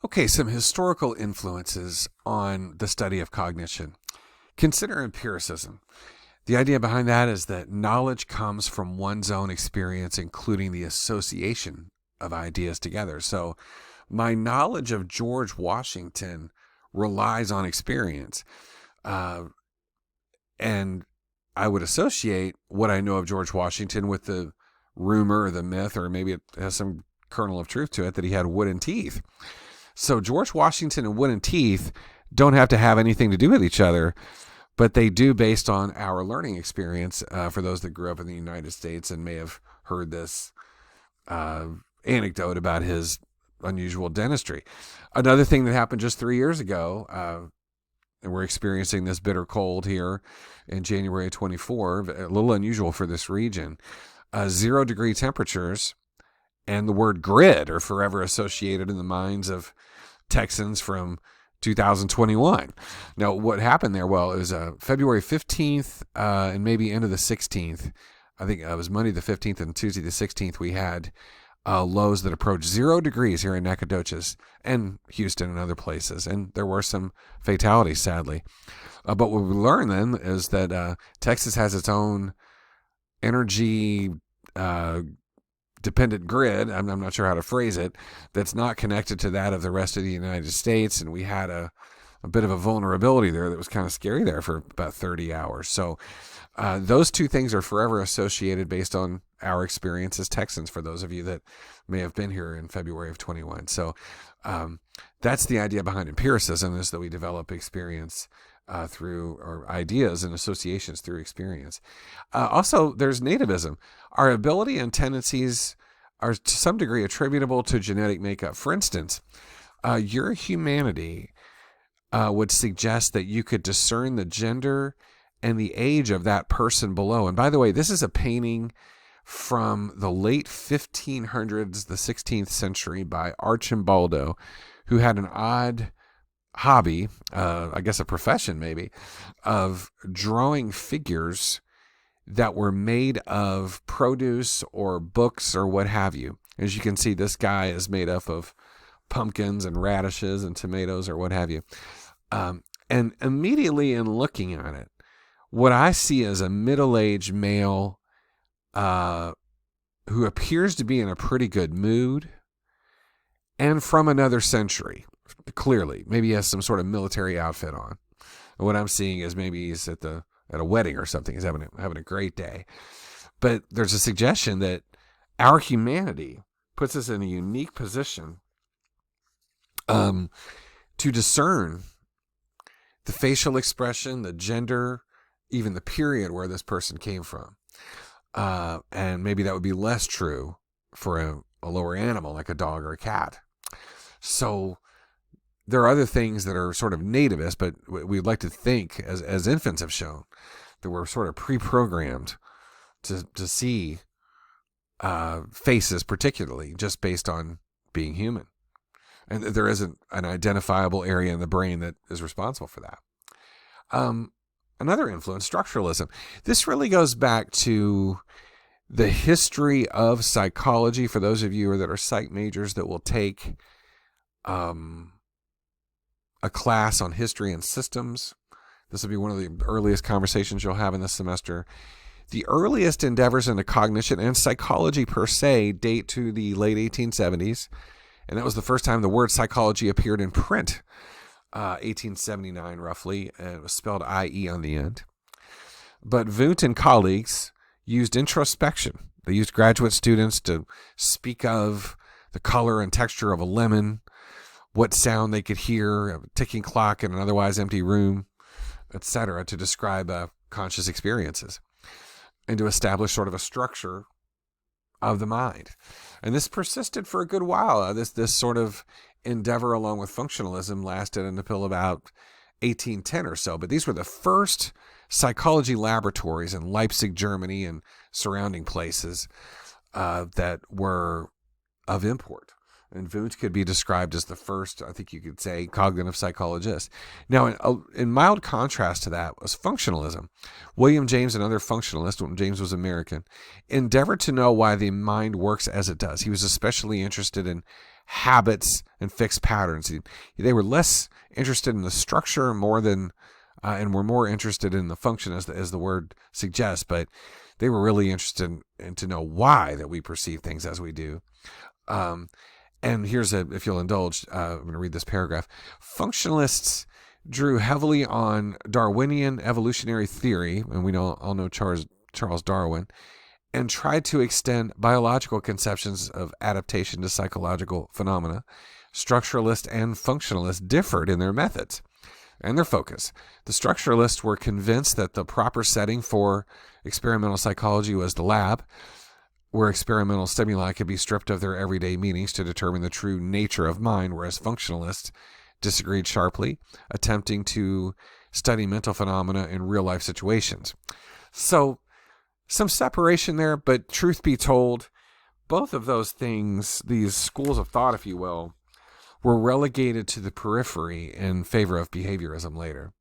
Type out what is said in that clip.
Okay, some historical influences on the study of cognition. Consider empiricism. The idea behind that is that knowledge comes from one's own experience, including the association of ideas together. So, my knowledge of George Washington relies on experience. Uh, and I would associate what I know of George Washington with the rumor or the myth, or maybe it has some kernel of truth to it, that he had wooden teeth. So George Washington and wooden teeth don't have to have anything to do with each other, but they do based on our learning experience. For those that grew up in the United States and may have heard this anecdote about his unusual dentistry. Another thing that happened just 3 years ago, and we're experiencing this bitter cold here in January of 24, a little unusual for this region. 0-degree temperatures and the word grid are forever associated in the minds of Texans from 2021. Now, what happened there? Well, it was February 15th and maybe into the 16th. I think it was Monday the 15th and Tuesday the 16th. We had lows that approached 0 degrees here in Nacogdoches and Houston and other places. And there were some fatalities, sadly. But what we learned then is that Texas has its own energy dependent grid. I'm not sure how to phrase it. That's not connected to that of the rest of the United States. And we had a bit of a vulnerability there that was kind of scary there for about 30 hours. So those two things are forever associated based on our experience as Texans, for those of you that may have been here in February of 21. So that's the idea behind empiricism, is that we develop experience through, or ideas and associations through experience. Also, there's nativism. Our ability and tendencies are to some degree attributable to genetic makeup. For instance, your humanity would suggest that you could discern the gender and the age of that person below. And by the way, this is a painting from the late 1500s, the 16th century, by Arcimboldo, who had an odd hobby, I guess a profession maybe, of drawing figures that were made of produce or books or what have you. As you can see, this guy is made up of pumpkins and radishes and tomatoes or what have you. And immediately in looking at it, what I see is a middle-aged male who appears to be in a pretty good mood and from another century, clearly. Maybe he has some sort of military outfit on. And what I'm seeing is maybe he's at a wedding or something. He's having a great day. But there's a suggestion that our humanity puts us in a unique position to discern the facial expression, the gender, even the period where this person came from. And maybe that would be less true for a lower animal like a dog or a cat. So there are other things that are sort of nativist, but we'd like to think, as infants have shown, that we're sort of pre-programmed to see faces, particularly just based on being human. And there isn't an identifiable area in the brain that is responsible for that. Another influence, structuralism. This really goes back to the history of psychology. For those of you that are psych majors that will take a class on history and systems, this will be one of the earliest conversations you'll have in this semester. The earliest endeavors into cognition and psychology per se date to the late 1870s, and that was the first time the word psychology appeared in print, 1879 roughly, and it was spelled I-E on the end. But Wundt and colleagues used introspection. They used graduate students to speak of the color and texture of a lemon, what sound they could hear, a ticking clock in an otherwise empty room, etc., to describe conscious experiences and to establish sort of a structure of the mind. And this persisted for a good while. This sort of endeavor, along with functionalism, lasted until about 1810 or so. But these were the first psychology laboratories in Leipzig, Germany, and surrounding places that were of import. And Wundt could be described as the first, I think you could say, cognitive psychologist. Now, in mild contrast to that was functionalism. William James, another functionalist, when James was American, endeavored to know why the mind works as it does. He was especially interested in habits and fixed patterns. They were less interested in the structure more than, and were more interested in the function, as the word suggests, but they were really interested in to know why that we perceive things as we do. And here's if you'll indulge, I'm going to read this paragraph. Functionalists drew heavily on Darwinian evolutionary theory, and we all know Charles Darwin, and tried to extend biological conceptions of adaptation to psychological phenomena. Structuralists and functionalists differed in their methods and their focus. The structuralists were convinced that the proper setting for experimental psychology was the lab, where experimental stimuli could be stripped of their everyday meanings to determine the true nature of mind, whereas functionalists disagreed sharply, attempting to study mental phenomena in real-life situations. So, some separation there, but truth be told, both of those things, these schools of thought, if you will, were relegated to the periphery in favor of behaviorism later.